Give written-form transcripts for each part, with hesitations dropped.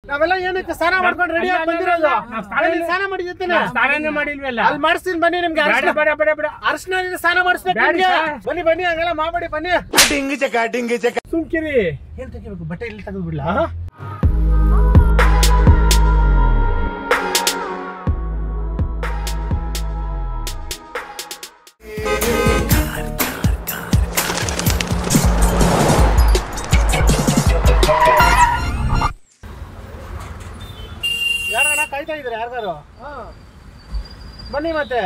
ನಾವೆಲ್ಲ ಏನಕ್ಕೆ ಸ್ನಾನ ಮಾಡ್ಕೊಂಡು ರೆಡಿ ಆಗಿ ಬಂದಿರೋದು? ಸ್ನಾನ ಮಾಡಿದ್ದೇನೆ. ಸ್ನಾನನೇ ಮಾಡಿಲ್ವಲ್ಲ. ಅಲ್ಲಿ ಮಾಡಿಸ್ತೀನಿ ಬನ್ನಿ ನಿಮ್ಗೆ. ಅರ್ಶನ ಸ್ನಾನ ಮಾಡಿಸ್ಬೇಕು. ಬನ್ನಿ ಬನ್ನಿ, ಹಂಗೆಲ್ಲ ಮಾಡಬೇಡಿ ಬನ್ನಿ. ಸುಮ್ಕಿರಿ. ಏನ್ ತೆಗಿಬೇಕು? ಬಟ್ಟೆ ಇಲ್ಲಿ ತೆಗೆದು ಬಿಡ್ಲಾ? ಯಾರಣ್ಣ ಕಾಯ್ತಾ ಇದ್ರೆ? ಯಾರು? ಬನ್ನಿ ಮತ್ತೆ.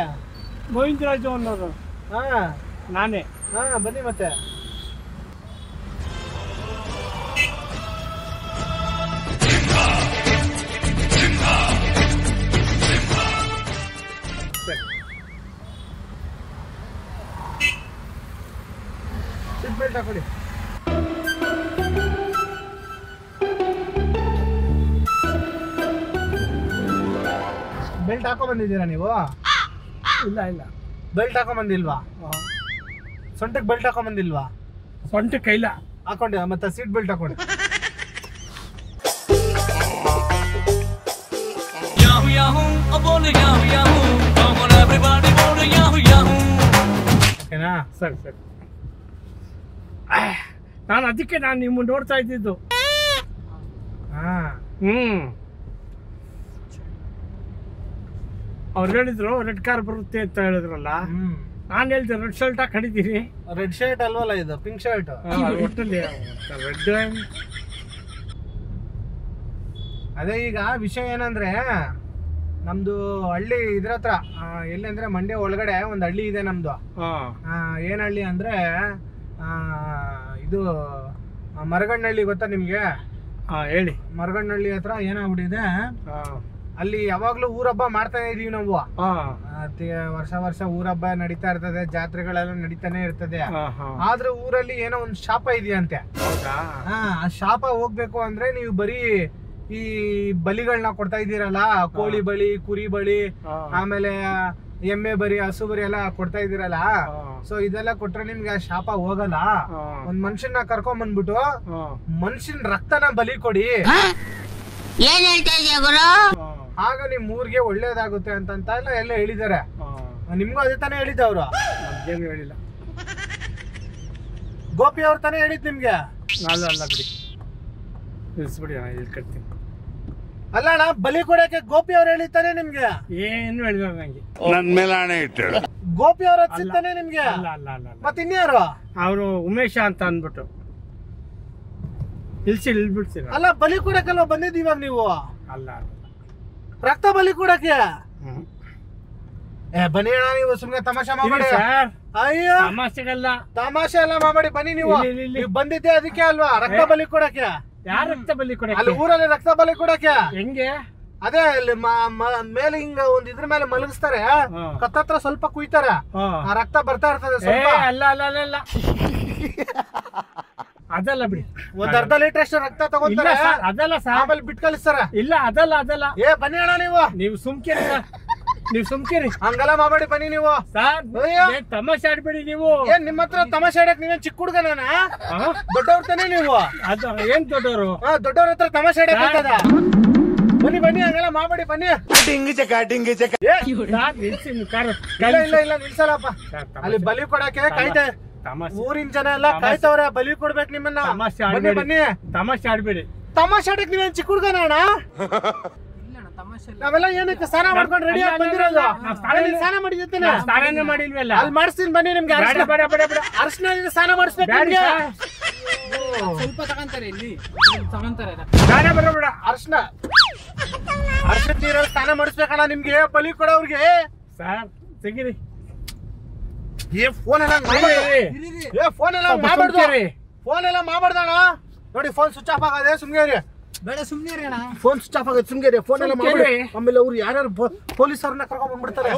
ಗೋವಿಂದರಾಜು ಅನ್ನೋರು. ಹಾ ನಾನೇ. ಹಾ ಬನ್ನಿ ಮತ್ತೆ. ಸೀಟ್ ಬೆಲ್ಟ್ ಹಾಕೊಳ್ಳಿ. ಬೆಲ್ಟ್ ಹಾಕೋ ಬಂದಿದ್ದೀರಾ ನೀವು? ಇಲ್ಲ ಇಲ್ಲ, ಬೆಲ್ಟ್ ಹಾಕೋ ಬಂದಿಲ್ವಾ? ಸೊಂಟಕ್ಕೆ ಬೆಲ್ಟ್ ಹಾಕೋ ಬಂದಿಲ್ವಾ? ಸೊಂಟ ಕೈಲ ಹಾಕೊಂಡೆ, ಮತ್ತೆ ಸೀಟ್ ಬೆಲ್ಟ್ ಹಾಕೊಂಡೆ. ಓಕೆನಾ? ಸರಿ ಸರಿ. ನಾನು ಅದಕ್ಕೆ ನಿಮ್ಮ ನೋಡ್ತಾ ಇದ್ದಿದ್ದು. ಹಾ ಅವ್ರು ಹೇಳಿದ್ರು ರೆಡ್ ಕಾರ್ ಬರುತ್ತೆ ಅಂತ ಹೇಳಿದ್ರಲ್ಲ. ನಾನು ಹೇಳ್ದೆ ರೆಡ್ ಶರ್ಟ್ ಹಾಕೊಂಡಿದ್ದೀನಿ. ರೆಡ್ ಶರ್ಟ್ ಅಲ್ವಲ್ಲ ಇದು, ಪಿಂಕ್ ಶರ್ಟ್. ಒಟ್ಟಲ್ಲಿ ರೆಡ್. ಅದೇ ಈಗ ವಿಷಯ ಏನಂದ್ರೆ, ನಮ್ದು ಹಳ್ಳಿ ಇದ್ರ ಹತ್ರ ಎಲ್ಲಿ ಅಂದ್ರೆ ಮಂಡ್ಯ ಒಳಗಡೆ ಒಂದು ಹಳ್ಳಿ ಇದೆ ನಮ್ದು. ಏನ್ ಹಳ್ಳಿ ಅಂದ್ರೆ ಇದು ಮರಗಣ್ಣಹಳ್ಳಿ ಗೊತ್ತಾ ನಿಮ್ಗೆ? ಹೇಳಿ. ಮರಗಣ್ಣಹಳ್ಳಿ ಹತ್ರ ಏನಾಗ್ಬಿಟ್ಟಿದೆ, ಅಲ್ಲಿ ಯಾವಾಗ್ಲೂ ಊರಬ್ಬ ಮಾಡ್ತಾನೆ ಇದೀವಿ ನಾವು. ವರ್ಷ ಊರಬ್ಬ ನಡೀತಾ ಇರ್ತದೆ, ಜಾತ್ರೆಗಳೆಲ್ಲ ನಡೀತಾನೆ ಇರ್ತದೆ. ಆದ್ರೆ ಊರಲ್ಲಿ ಏನೋ ಒಂದ್ ಶಾಪ ಇದೆಯಂತೆ. ಆ ಶಾಪ ಹೋಗ್ಬೇಕು ಅಂದ್ರೆ ನೀವು ಬರೀ ಈ ಬಲಿಗಳನ್ನ ಕೊಡ್ತಾ ಇದ್ದೀರಲ್ಲ, ಕೋಳಿ ಬಲಿ, ಕುರಿ ಬಲಿ, ಆಮೇಲೆ ಎಮ್ಮೆ ಬರಿ, ಹಸು ಬರಿ ಎಲ್ಲ ಕೊಡ್ತಾ ಇದ್ದೀರಲ್ಲ. ಸೊ ಇದೆಲ್ಲ ಕೊಟ್ರೆ ನಿಮ್ಗೆ ಆ ಶಾಪ ಹೋಗಲ್ಲ. ಒಂದ್ ಮನುಷ್ಯನ ಕರ್ಕೊಂಡ್ ಬಂದ್ಬಿಟ್ಟು ಮನುಷ್ಯನ ರಕ್ತನ ಬಲಿ ಕೊಡಿ, ಆಗ ನಿಮ್ ಊರಿಗೆ ಒಳ್ಳೇದಾಗುತ್ತೆ ಅಂತ ಎಲ್ಲ ಹೇಳಿದಾರೆ. ನಿಮ್ಗೂ ಅದೇ ತಾನೇ ಹೇಳಿದ್ದ ಅವ್ರು? ನಮ್ಗೇನು ಹೇಳಿಲ್ಲ. ಗೋಪಿ ಅವ್ರ ತಾನೇ ಹೇಳಿದ್ ನಿಮ್ಗೆ? ಅಲ್ಲ ಬಿಡಿ, ನಿಲ್ಸ್ಬಿಡಿ, ಹೇಳ್ಕೊಡ್ತೀನಿ. ಅಲ್ಲ ಅಣ್ಣ, ಬಲಿ ಕೊಡಕ್ಕೆ ಗೋಪಿ ಅವ್ರು ಹೇಳಿದ್ದಾನೆ ನಿಮ್ಗೆ? ಏನು ಹೇಳಿಲ್ಲ ನಂಗೆ. ನನ್ ಮೇಲೆ ಹಣೆ ಇಟ್ಟು ಗೋಪಿ ಅವ್ರ ಹಚ್ಚಿದ್ದಾನೆ ನಿಮ್ಗೆ? ಅಲ್ಲ ಅಲ್ಲ ಅಲ್ಲ. ಮತ್ತೆ ಇನ್ಯಾರು? ಅವರು ಉಮೇಶ ಅಂತ ಅಂದ್ಬಿಟ್ಟು ಇಳ್ಬಿಡ್ತೀರ. ಅಲ್ಲ, ಬಲಿ ಕೊಡಕ್ಕಲ್ವ ಬಂದಿದ್ದೀವಾಗ ನೀವು? ಅಲ್ಲ, ರಕ್ತ ಬಲಿ ಕೊಡಕ್ಕೆ. ಬನ್ನಿ ಅಣ್ಣ, ನೀವು ಸುಮ್ನೆ ತಮಾಷೆ ಮಾಡಬೇಡಿ. ಅಯ್ಯೋ, ತಮಾಷೆಗಲ್ಲ, ತಮಾಷೆ ಎಲ್ಲ ಮಾಡಬೇಡಿ. ಬನ್ನಿ, ನೀವು ಬಂದಿದ್ದೆ ಅದಕ್ಕೆ ಅಲ್ವಾ, ರಕ್ತ ಬಲಿ ಕೊಡಕ್ಕೆ. ಯಾರ ರಕ್ತ ಬಲಿ ಕೊಡಕ್ಕೆ? ಅಲ್ಲಿ ಊರಲ್ಲಿ ರಕ್ತ ಬಲಿ ಕೊಡಕ್ಕೆ. ಹೆಂಗೆ? ಅದೇ ಅಲ್ಲಿ ಮೇಲೆ ಹಿಂಗ ಒಂದ್ ಇದ್ರ ಮೇಲೆ ಮಲಗಿಸ್ತಾರೆ, ಕತ್ತತ್ರ ಸ್ವಲ್ಪ ಕುಯ್ತಾರೆ, ಆ ರಕ್ತ ಬರ್ತಾ ಇರ್ತದೆ ಸ್ವಲ್ಪ. ಅಲ್ಲ ಅಲ್ಲ ಅಲ್ಲ ಅಲ್ಲ, ಅದಲ್ಲ ಬಿಡಿ. ಒಂದ್ ಅರ್ಧ ಲೀಟರ್ ಅಷ್ಟು ರಕ್ತ ತಗೊಂತಾರೆ, ಅದಲ್ಲ ಸರ್. ಆಮೇಲೆ ಬಿಟ್ಟು ಕಳಿಸ್ತಾರ. ಇಲ್ಲ, ಅದಲ್ಲ ಅದಲ್ಲ. ಬನ್ನಿ ಅಣ್ಣ, ನೀವು ಸುಮ್ಕಿರಿ ಸರ್, ನೀವು ಸುಮ್ಕಿರಿ. ಹಂಗೆಲ್ಲ ಮಾಡಬೇಡಿ, ಬನ್ನಿ ನೀವು. ಸರ್, ತಮಾಷೆ ಆಡ್ಬೇಡಿ ನೀವು. ಏನ್ ನಿಮ್ಮ ಹತ್ರ ತಮಾಷೆ ಆಡಕ್ ನೀವೇನ್ ಚಿಕ್ಕ ಹುಡುಗನ? ದೊಡ್ಡವ್ರ ತಾನೇ ನೀವು? ಅದು ಏನ್ ದೊಡ್ಡವರು? ದೊಡ್ಡವ್ರ ಹತ್ರ ತಮಾಷೆ ಆಡಕ್ ಆಗ್ತದ? ಬನ್ನಿ ಬನ್ನಿ, ಹಂಗೆಲ್ಲ ಮಾಡಬೇಡಿ, ಬನ್ನಿ. ಇಲ್ಲ ನಿಲ್ಸಲ್ಲಪ್ಪ. ಅಲ್ಲಿ ಬಲಿ ಕೊಡಕ್ಕೆ ಕಾಯ್ತೆ, ಊರಿನ ಜನ ಎಲ್ಲ ಕಾಯ್ತವ್ರೆ, ಬಲಿ ಕೊಡ್ಬೇಕು ನಿಮ್ಮನ್ನ. ಬನ್ನಿ, ತಮಾಷೆ ಆಡ್ಬೇಡಿ. ತಮಾಷೆ ಆಡಕ್ ನೀವೇನ್ ಚಿಕ್ಕ ಹುಡುಗನ ಅಣ್ಣ? ನಾವೆಲ್ಲ ಏನಕ್ಕೆ ಸ್ನಾನ ಮಾಡ್ಕೊಂಡು ರೆಡಿ ಆಗಿ ಬಂದಿರೋದು? ಸ್ನಾನ ಮಾಡಿದ್ದೇನೆ. ಸ್ನಾನನೇ ಮಾಡಿಲ್ವಲ್ಲ. ಅಲ್ಲಿ ಮಾಡಿಸ್ತೀನಿ ಬನ್ನಿ ನಿಮ್ಗೆ. ಅರ್ಶನ ಸ್ನಾನ ಮಾಡಿಸ್ಬೇಕು. ಸ್ವಲ್ಪ ತಗೊಂತಾರೆ, ಇಲ್ಲಿ ತಗೊಂತಾರೆ. ಬರಬೇಡ. ಅರ್ಶನ ನೀರಲ್ಲಿ ಸ್ನಾನ ಮಾಡಿಸ್ಬೇಕಣ್ಣ ನಿಮ್ಗೆ, ಬಲಿ ಕೊಡೋರ್ಗೆ. ಸರ್, ತೆಗಿರಿ. ಫೋನ್ ಎಲ್ಲ ಮಾಡಬಾರ್ದಣ್ಣ. ನೋಡಿ, ಫೋನ್ ಸ್ವಿಚ್ ಆಫ್ ಆಗದೆ, ಸುಮ್ಗೆ ಬೇಡ, ಸುಮ್ನೆ ಅಣ್ಣ. ಫೋನ್ ಸ್ವಿಚ್ ಆಫ್ ಆಗುತ್ತೆ, ಸುಮ್ಗೆ ಫೋನ್ ಎಲ್ಲ ಮಾಡಿ. ಆಮೇಲೆ ಅವ್ರು ಯಾರ್ಯಾರು ಪೊಲೀಸರನ್ನ ಕರ್ಕೊಂಡ್ ಬಂದ್ಬಿಡ್ತಾರೆ.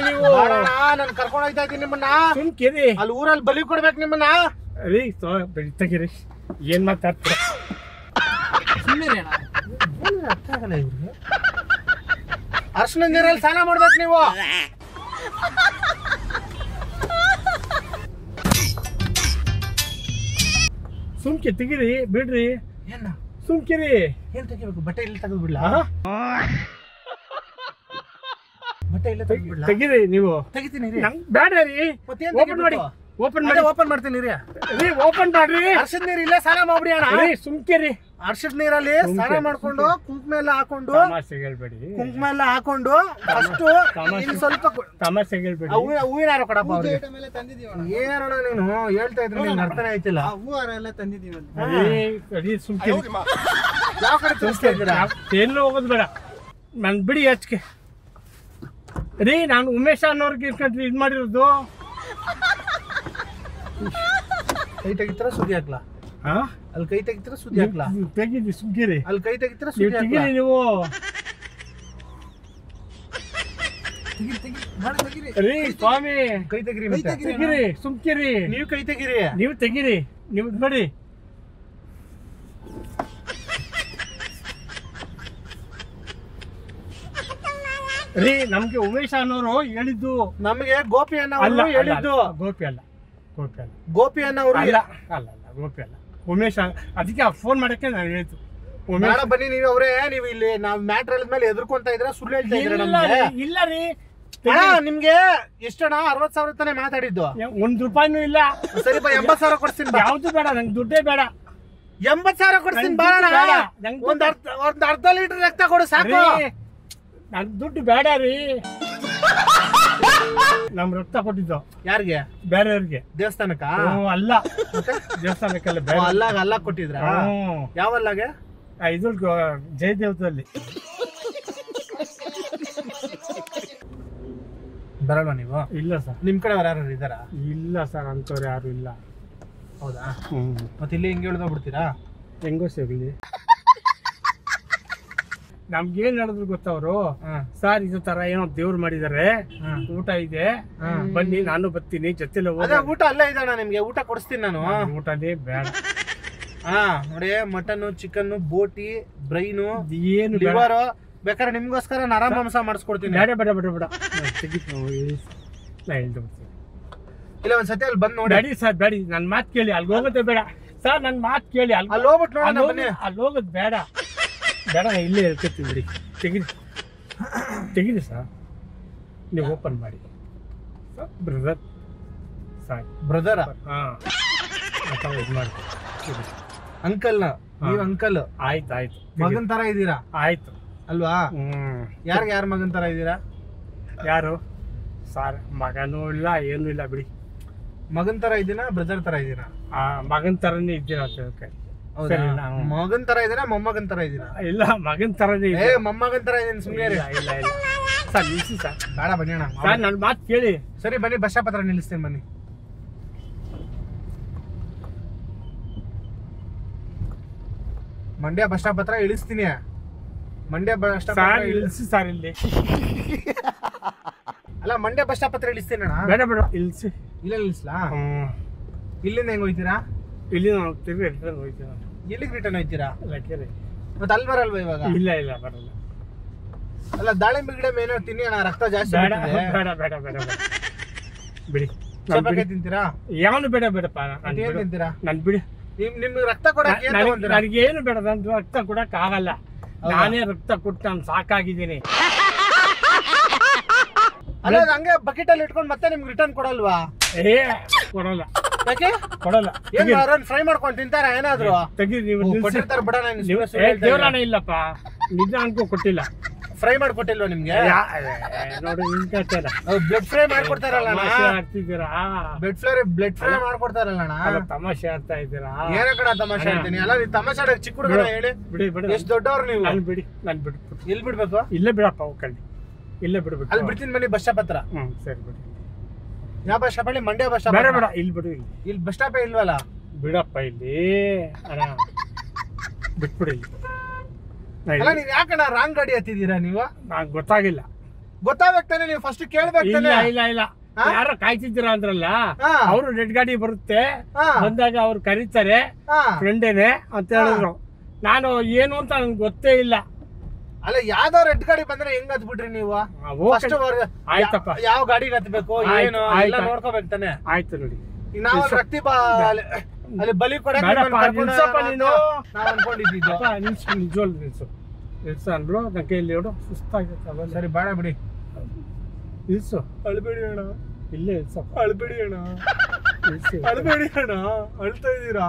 ನೀವು ನಾನು ಕರ್ಕೊಂಡು ಹೋಗ್ತಾ ಇದ್ದೀನಿ ನಿಮ್ಮನ್ನ. ಸುಮ್ಕಿರಿ. ಅಲ್ಲಿ ಊರಲ್ಲಿ ಬಲಿ ಕೊಡ್ಬೇಕು ನಿಮ್ಮನ್ನ. ತೆಗಿರಿ. ಏನ್ ಮಾತಾಡ್ತೀರ? ಸುಮ್ನೆ ಅಣ್ಣ, ಅರ್ಥ ಆಗಲ್ಲ ಇವ್ರಿಗೆ. ಅರ್ಶನ ನೀರಲ್ಲಿ ಸ್ನಾನ ಮಾಡ್ಬೇಕು ನೀವು. ಸುಮ್ಕೆ ತೆಗಿರಿ, ಬಿಡ್ರಿ. ಸುಮ್ಕಿರಿ. ಏನ್ ತೆಗಿಬೇಕು? ಬಟ್ಟೆ ಇಲ್ಲಿ ತೆಗೆದು ಬಿಡ್ಲಾ? ಬಟ್ಟೆ ಇಲ್ಲ ತೆಗೆದ್ಬಿಡ್ಲಾ? ತೆಗೀರಿ ನೀವು. ತೆಗಿತೀನಿ ರೀ. ನಂಗೆ ಬೇಡ ರೀ. ಓಪನ್ ಮಾಡಿ. ಓಪನ್ ಮಾಡಿ. ಓಪನ್ ಮಾಡ್ತೀನಿ ರೀ. ಓಪನ್ ಮಾಡ್ರಿ. ಅರ್ಶದ ನೀರು ಇಲ್ಲೇ ಸ್ನಾನ ಮಾಡ್ಬಿಡಿ ಅಣ್ಣ. ಸುಮ್ಕಿರಿ. ಅರ್ಶದ ನೀರಲ್ಲಿ ಸ್ನಾನ ಮಾಡ್ಕೊಂಡು ಕುಂಕುಮ ಎಲ್ಲ ಹಾಕೊಂಡು ತಮಾಷೆ ಹೇಳ್ಬೇಡಿ. ಕುಂಕುಮ ಎಲ್ಲ ಹಾಕೊಂಡು ಫಸ್ಟ್ ಸ್ವಲ್ಪ ತಮಾಷೆ ಹೇಳ್ಬೇಡಿ. ಹೂವಿನ ಹಾರ ಕೊಡಪ್ಪ ಅವ್ರಿಗೆ. ತಂದಿದೀವಣ್ಣ. ಏನಣ್ಣ ನೀನು ಹೇಳ್ತಾ ಇದ್ರೆ ನಿಮ್ಗೆ ಅರ್ಥನೇ ಆಯ್ತಿಲ್ಲ. ಹೂ ಹಾರ ಎಲ್ಲ ತಂದಿದೀವಲ್ಲ. ಸುಮ್ಕಿರಿ. ಯಾವ ಕಡೆ ತೋರಿಸ್ತಾ ಇದ್ದೀರಾ? ಎಲ್ಲೂ ಹೋಗೋದು ಬೇಡ. ನನ್ ಬಿಡಿ ಹಚ್ಕೆ ರೀ. ನಾನು ಉಮೇಶ್ ಅನ್ನೋರ್ಗೆ ಇಟ್ಕೊಂಡ್ರಿ ಇದ್ ಮಾಡಿರೋದು. ಕೈ ತೆಗಿತಾರ ಸುದ್ದಿ ಹಾಕ್ಲಾ? ಅಲ್ಲಿ ಕೈ ತೆಗಿತಾರ ಸುದ್ದಿ ಹಾಕ್ಲಾ? ತೆಗೀರಿ ಸುಮ್ಕಿರಿ. ಅಲ್ಲಿ ಕೈ ತೆಗಿತಾರ ಸುದ್ದಿ ಹಾಕ್ಲಾ? ತೆಗೀರಿ ನೀವು. ರೀ ಸ್ವಾಮಿ ಕೈ ತೆಗಿರಿ. ತೆಗೀರಿ ಸುಮ್ಕಿರಿ. ನೀವು ಕೈ ತೆಗಿರಿ. ನೀವು ತೆಗೀರಿ. ನೀವು ನೋಡಿ ರೀ. ನಮ್ಗೆ ಉಮೇಶ್ ಅನ್ನೋರು ಹೇಳಿದ್ದು. ನಮಗೆ ಗೋಪಿ ಅನ್ನೋರು ಹೇಳಿದ್ದು. ಗೋಪಿ ಅಲ್ಲ. ಗೋಪಿ ಅಲ್ಲ. ಗೋಪಿ ಅನ್ನೋರು ಅಲ್ಲ ಅಲ್ಲ ಅಲ್ಲ ಗೋಪಿ ಅಲ್ಲ. ಉಮೇಶ್ ಅದಕ್ಕೆ ಫೋನ್ ಮಾಡಕ್ಕೆ ನಾನು ಹೇಳಿದ್ದು. ಬೇಡ ಬನ್ನಿ ನೀವು ಅವರೇ. ನೀವು ಇಲ್ಲಿ ನಾವು ಮ್ಯಾಟ್ರ್ ಹೇಳಿದ್ಮೇಲೆ ಎದುರ್ಕೊಂತ ಇದ್ರ ಸುಳ್ಳು ಹೇಳ್ತಾ ಇದ್ರ ನಮ್ಗೆ. ಇಲ್ಲ ರೀ. ನಿಮ್ಗೆ ಎಷ್ಟಣ್ಣ? 60,000 ತಾನೇ ಮಾತಾಡಿದ್ದು. ₹1 ಇಲ್ಲ. ಸರಿ ಬಾ, 80,000 ಕೊಡ್ತೀನಿ. ಯಾವ್ದು ಬೇಡ, ನಂಗೆ ದುಡ್ಡೇ ಬೇಡ. 80,000 ಕೊಡ್ತೀನಿ ಬಾರಣ. ಒಂದ್ ಅರ್ಧ ಲೀಟರ್ ರಕ್ತ ಕೊಡು ಸಾಕು. ನನ್ ದುಡ್ಡು ಬೇಡ ರೀ. ನಮ್ ರಕ್ತ ಕೊಟ್ಟಿದ್ದು ಯಾರಿಗೆ? ಬೇರೆಯವ್ರಿಗೆ. ದೇವಸ್ಥಾನಕ್ಕ? ಅಲ್ಲ, ದೇವಸ್ಥಾನಕ್ಕೆಲ್ಲ ಬೇರೆ. ಅಲ್ಲ ಕೊಟ್ಟಿದ್ರ? ಯಾವ ಅಲ್ಲಾಗೆ? ಇದು ಜಯದೇವದಲ್ಲಿ. ಬರಲ್ವಾ ನೀವು? ಇಲ್ಲ ಸರ್. ನಿಮ್ ಕಡೆ ಯಾರು ಇದಾರ? ಇಲ್ಲ ಸರ್, ಅಂತವ್ರು ಯಾರು ಇಲ್ಲ. ಹೌದಾ? ಮತ್ತೆ ಇಲ್ಲಿ ಹಿಂಗೆ ಹೇಳ್ದೋಗ್ಬಿಡ್ತೀರಾ? ಹೆಂಗೋ ಸಿಗ್ಲಿ. ನಮ್ಗೇನ್ ಹೇಳಿದ್ರು ಗೊತ್ತವ್ರು? ಸರ್ ಇದು ತರ ಏನೋ ದೇವ್ರು ಮಾಡಿದಾರೆ, ಊಟ ಇದೆ, ಬನ್ನಿ ನಾನು ಬರ್ತೀನಿ ಜೊತೆಲಿ. ಊಟ ಅಲ್ಲೇ ಇದಣ್ಣ, ನಿಮ್ಗೆ ಊಟ ಕೊಡಿಸ್ತೀನಿ ನಾನು. ಊಟನೇ ಬೇಡ. ನೋಡಿ, ಮಟನ್, ಚಿಕನ್, ಬೋಟಿ, ಬ್ರೈನು, ಏನು ಲಿವರ್ ಬೇಕಾದ್ರೆ ನಿಮ್ಗೋಸ್ಕರ ನರ ಮಾಂಸ ಮಾಡಿಸ್ಕೊಡ್ತೀನಿ. ಬೇಡ ಬೇಡ ಬೇಡ ಬೇಡ. ಇಲ್ಲ ಒಂದ್ಸತಿ ಅಲ್ಲಿ ಬಂದ್ ನೋಡಿ. ಬೇಡಿ ಸರ್, ಬೇಡಿ. ನನ್ ಮಾತು ಕೇಳಿ. ಅಲ್ಲಿ ಹೋಗೋದೇ ಬೇಡ ಸರ್, ನನ್ ಮಾತು ಕೇಳಿ. ಅಲ್ಲಿ ಹೋಗ್ಬಿಟ್ಟು ನೋಡಿ. ಅಲ್ಲಿ ಹೋಗೋದು ಬೇಡ ಬೇಡ, ಇಲ್ಲೇ ಇರ್ತೀವಿ. ಬಿಡಿ, ತೆಗೀರಿ ಸರ್. ನೀವು ಓಪನ್ ಮಾಡಿ ಬ್ರದರ್. Sorry brother. ಇದು ಮಾಡಿ ಅಂಕಲ್. ನೀವ್ ಅಂಕಲ್. ಆಯ್ತು ಆಯ್ತು. ಮಗನ್ ತರ ಇದೀರಾ? ಆಯ್ತು ಅಲ್ವಾ? ಯಾರ್ ಮಗನ್ ತರ ಇದೀರಾ? ಯಾರು ಸಾರ್? ಮಗನೂ ಇಲ್ಲ, ಏನು ಇಲ್ಲ ಬಿಡಿ. ಮಗನ್ ತರ ಇದೀನಾ ಬ್ರದರ್ ತರ ಇದೀನಾ? ಮಗನ್ ತರನೇ ಇದ್ದೀರಾ? ಮಗನ್ ತರ ಇದೀನಾ ಮೊಮ್ಮಗನ್ ತರ ಇದೀನಾ? ಇಲ್ಲ, ಮಗನ್ ತರನೇ. ಮೊಮ್ಮಗನ್ ತರ ಇದೀನಿ. ಸುಮ್ಮನೆ ಇಲ್ಲ ಇಲ್ಲ ಇಲ್ಲ ಸರ್, ನಿಲ್ಸಿ ಸರ್. ಬೇಡ ಬನ್ನಿ ಅಣ್ಣ. ಸರ್ ನನ್ನ ಮಾತು ಕೇಳಿ. ಸರಿ ಬನ್ನಿ, ಬಸ್ ಸ್ಟಾಪ್ ಹತ್ರ ನಿಲ್ಲಿಸ್ತೇನೆ ಬನ್ನಿ. ಮಂಡ್ಯ ಬಸ್ ಸ್ಟಾಪ್ ಹತ್ರ ಇಳಿಸ್ತೀನಿ. ಮಂಡ್ಯ ಬಸ್ ಸ್ಟಾಪ್ ಇಳಿಸಿ ಸರ್. ಇಲ್ಲಿ ಅಲ್ಲ, ಮಂಡ್ಯ ಬಸ್ ಸ್ಟಾಪ್ ಹತ್ರ ಇಳಿಸ್ತೀನಿ ಅಣ್ಣ. ಬೇಡ ಬೇಡ, ಇಳಿಸಿ. ಇಲ್ಲ ನಿಲ್ಲಿಸ್ಲಾ? ಇಲ್ಲಿಂದ ಹೆಂಗ್ ಹೋಯ್ತೀರಾ? ಇಲ್ಲಿ ನಾವು ತಿರ್ಗಿ ರಿಟರ್ನ್ ಹೋಗ್ತೀವಿ. ಎಲ್ಲಿಗೆ ರಿಟರ್ನ್ ಹೋಯ್ತೀರಾ? ಲಕ್ಕೇರಿ. ಮತ್ತೆ ಅಲ್ಲಿ ಬರಲ್ವಾ ಇವಾಗ? ಇಲ್ಲ ಇಲ್ಲ ಬರಲ್ಲ. ಅಲ್ಲ, ದಾಳಿಂಬೆ ಗಿಡ ಏನೋ ತಿನ್ನಿ ಅಣ್ಣ, ರಕ್ತ ಜಾಸ್ತಿ. ಬೇಡ ಬೇಡ ಬೇಡ ಬೇಡ ಬಿಡಿ. ತಿಂತೀರಾ? ಯಾವನು ಬೇಡ ಬೇಡಪ್ಪ. ಏನ್ ತಿಂತೀರಾ? ನನ್ ಬಿಡಿ. ನಿಮ್ಗೆ ರಕ್ತ ಕೊಡಕ್ಕೆ ನನಗೇನು ಬೇಡ. ನನ್ ರಕ್ತ ಕೊಡಕ್ ಆಗಲ್ಲ. ನಾನೇ ರಕ್ತ ಕೊಟ್ಟು ನಾನು ಸಾಕಾಗಿದ್ದೀನಿ. ಅಲ್ಲ, ಹಂಗೆ ಬಕೆಟ್ ಅಲ್ಲಿ ಇಟ್ಕೊಂಡು ಮತ್ತೆ ನಿಮ್ಗೆ ರಿಟರ್ನ್ ಕೊಡಲ್ವಾ? ಕೊಡಲ್ಲ. ಯಾಕೆ ಕೊಡಲ್ಲ? ಏನ್ ಫ್ರೈ ಮಾಡ್ಕೊಂಡು ತಿಂತಾರ ಏನಾದ್ರು? ತೆಗೀರಿ ನೀವು. ಕೊಟ್ಟಿರ್ತಾರ ಬಿಡ. ದೇವರಾಣ ಇಲ್ಲಪ್ಪ, ನಿಜ ಅನ್ಕೋ ಕೊಟ್ಟಿಲ್ಲ. ಫ್ರೈ ಮಾಡ್ಕೊಟ್ಟಿಲ್ವಾ ನಿಮ್ಗೆ? ನೋಡಿ, ಬ್ಲಡ್ ಫ್ರೈ ಮಾಡ್ಕೊಡ್ತಾರಲ್ಲ. ಆಗ್ತಿದ್ದೀರಾ? ಬ್ಲಡ್ ಫ್ರೈ ಮಾಡ್ಕೊಡ್ತಾರಲ್ಲ. ತಮಾಷೆ ಆಡ್ತಾ ಇದ್ದೀರಾ? ಏನ ಕಡ ತಮಾಷೆ ಹೇಳ್ತೀನಿ. ಅಲ್ಲ, ನೀವು ತಮಾಷೆ ಆಡಕ್ ಚಿಕ್ಕ ಹುಡುಗನ ಹೇಳಿ. ಬಿಡಿ ಬಿಡಿ. ಎಷ್ಟು ದೊಡ್ಡವ್ರು ನೀವು? ನನ್ ಬಿಡಿ, ನನ್ ಬಿಡ್ಬಿಟ್ಟು. ಎಲ್ಲಿ ಬಿಡ್ಬೇಕು? ಇಲ್ಲೇ ಬಿಡಪ್ಪ, ಹೋಗ್ಕಂಡಿ. ಇಲ್ಲೇ ಬಿಡ್ಬೇಕು. ಅಲ್ಲಿ ಬಿಡ್ತೀನಿ ಬನ್ನಿ, ಬಸ್ ಸ್ಟಾಪ್ ಹತ್ರ. ಸರಿ ಬಿಡಿ. ಯಾವ ಬಸ್ ಸ್ಟಾಪ್ ಹೇಳಿ? Mandya bus stop. ಬೇಡ ಬೇಡ, ಇಲ್ಲಿ ಬಿಡು. ಇಲ್ಲಿ ಬಸ್ ಸ್ಟಾಪ್ ಇಲ್ವಲ್ಲ? ಬಿಡಪ್ಪ ಇಲ್ಲಿ. ಬಿಟ್ಬಿಡಿ. ಅಲ್ಲ, ನೀವ್ ಯಾಕಣ್ಣ ರಾಂಗ್ ಗಾಡಿ ಹತ್ತಿದ್ದೀರಾ ನೀವು? ನಂಗೆ ಗೊತ್ತಾಗಿಲ್ಲ. ಗೊತ್ತಾಗ್ತಾನೆ, ನೀವು ಫಸ್ಟ್ ಕೇಳ್ಬೇಕು. ಇಲ್ಲ ಇಲ್ಲ ಇಲ್ಲ, ಯಾರೋ ಕಾಯ್ತಿದ್ದೀರಾ ಅಂದ್ರಲ್ಲ, ಅವರು ರೆಡ್ ಗಾಡಿ ಬರುತ್ತೆ, ಬಂದಾಗ ಅವ್ರು ಕರೀತಾರೆ, ಫ್ರೆಂಡೇನೆ ಅಂತ ಹೇಳಿದ್ರು. ನಾನು ಏನು ಅಂತ ನಂಗೆ ಗೊತ್ತೇ ಇಲ್ಲ. ಅಲ್ಲ, ಯಾವ್ದೋ ರೆಡ್ ಗಾಡಿ ಬಂದ್ರೆ ಹೆಂಗ್ ಹತ್ಬಿಟ್ರಿ ನೀವು? ಆಯ್ತಪ್ಪ, ಯಾವ ಗಾಡಿಗೆ ಹತ್ಬೇಕು ಏನು ಎಲ್ಲ ನೋಡ್ಕೋಬೇಕು ತಾನೆ. ಆಯ್ತು ನೋಡಿ. ಈಗ ನಾವು ಅಲ್ಲಿ ಬಲಿ ಕೊಡಕ್ಕೆ ಬೇಡಪ್ಪ, ನಿಮ್ಮನ್ನ ಕರ್ಕೊಂಡು ನಿಲ್ಸಪ್ಪ ಹೋಗೋಣ ನೀನು. ಅಂತ ನಾವ್ ಅನ್ಕೊಂಡಿದ್ದು. ಅಪ್ಪ, ನಿಜವಾಗ್ಲೂ ನಿಲ್ಸು ಅಂದ್ರು ನನ್ನ ಕೈಯಲ್ಲಿ ನೋಡು ಸುಸ್ತಾಗೈತೆ ಅವೆಲ್ಲ. ಸರಿ ಬೇಡ ಬಿಡಿ. ನಿಲ್ಸು, ಅಳ್ಬೇಡಿ ಅಣ್ಣ, ಇಲ್ಲೇ ನಿಲ್ಸಪ್ಪ, ಅಳ್ಬೇಡಿ ಅಣ್ಣ, ನಿಲ್ಸು. ಅಳ್ಬೇಡಿ ಅಣ್ಣ, ಅಳ್ತಾ ಇದ್ದೀರಾ?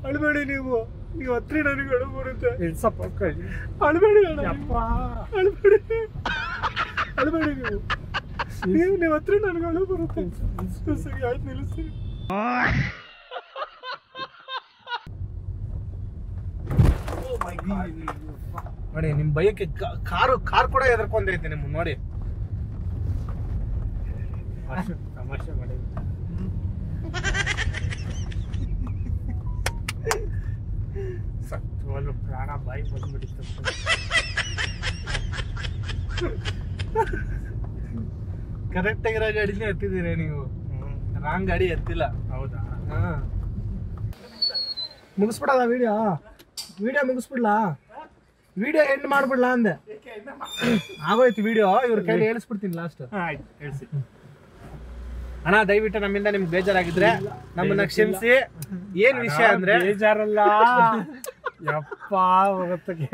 ಅಳ್ಬೇಡಿ ನೀವು ಹತ್ರ ನನಗೆ ಅಳು ಬರುತ್ತೆ. ನಿಲ್ಸಪ್ಪ ಕೈ. ಅಳ್ಬೇಡಿ ಅಣ್ಣ, ಅಪ್ಪ, ಅಳ್ಬೇಡಿ, ಅಳ್ಬೇಡಿ ನೀವು ಹತ್ರ ನನಗೆ ಅಳು ಬರುತ್ತೆ. ಸರಿ ಆಯ್ತು, ನಿಲ್ಲಿಸ್ತೀನಿ. ನೋಡಿ ನಿಮ್ ಬೈಕ್ ಕಾರ್ ಕೂಡ ಎದ್ರಕೊಂಡೈತೆ ನಿಮ್ ನೋಡಿ. ತಮಾಷೆ ಮಾಡಿ. ಸತ್ವಲು ಪ್ರಾಣ ಬಾಯಿ ಬಂದ್ಬಿಟ್ಟಿತ್ತು. ಕರೆಕ್ಟ್ ಆಗಿರೋ ಗಾಡಿನೇ ಹತ್ತಿದ್ದೀರಾ ನೀವು, ರಾಂಗ್ ಗಾಡಿ ಎತ್ತಿಲ್ಲ. ಹೌದಾ? ಮುಗಿಸ್ಬಿಡಲ್ಲ ವಿಡಿಯೋ ಮುಗಿಸ್ಬಿಡ್ಲಾ? ವಿಡಿಯೋ ಎಂಡ್ ಮಾಡ್ಬಿಡ್ಲಾ ಅಂದೆ. ಆಗೋಯ್ತು ವಿಡಿಯೋ, ಇವ್ರ ಕೈಲಿ ಹೇಳಿಸ್ಬಿಡ್ತೀನಿ ಲಾಸ್ಟ್. ಆಯ್ತು, ಹೇಳ್ಸಿ. ಅಣ್ಣ ದಯವಿಟ್ಟು ನಮ್ಮಿಂದ ನಿಮ್ಗೆ ಬೇಜಾರಾಗಿದ್ರೆ ನಮ್ಮನ್ನ ಕ್ಷಮಿಸಿ. ಏನ್ ವಿಷಯ ಅಂದ್ರೆ ಬೇಜಾರಲ್ಲ ಯಪ್ಪ ಹೊರತಗೆ.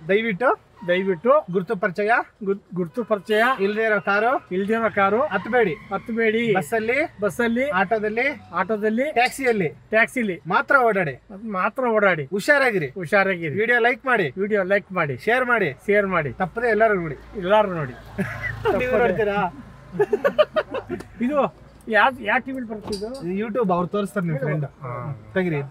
ದಯವಿಟ್ಟು ಗುರುತು ಪರಿಚಯ ಇಲ್ದಿರೋ ಕಾರು ಹತ್ಬೇಡಿ. ಬಸ್ಸಲ್ಲಿ ಆಟೋದಲ್ಲಿ ಟ್ಯಾಕ್ಸಿಯಲ್ಲಿ ಮಾತ್ರ ಓಡಾಡಿ. ಹುಷಾರಾಗಿರಿ. ವಿಡಿಯೋ ಲೈಕ್ ಮಾಡಿ, ಶೇರ್ ಮಾಡಿ. ತಪ್ಪದೆ ಎಲ್ಲರೂ ನೋಡಿ. ನೀವು ನೋಡ್ತೀರಾ? ಇದು ಯಾವ ಟಿವಿಲಿ ಬರ್ತಿದ್ದು? ಯೂಟ್ಯೂಬ್ ಅವ್ರು ತೋರಿಸ್ತಾರೆ. ನಿಮ್ಮ ಫ್ರೆಂಡ್ ತೆಗಿರಿ.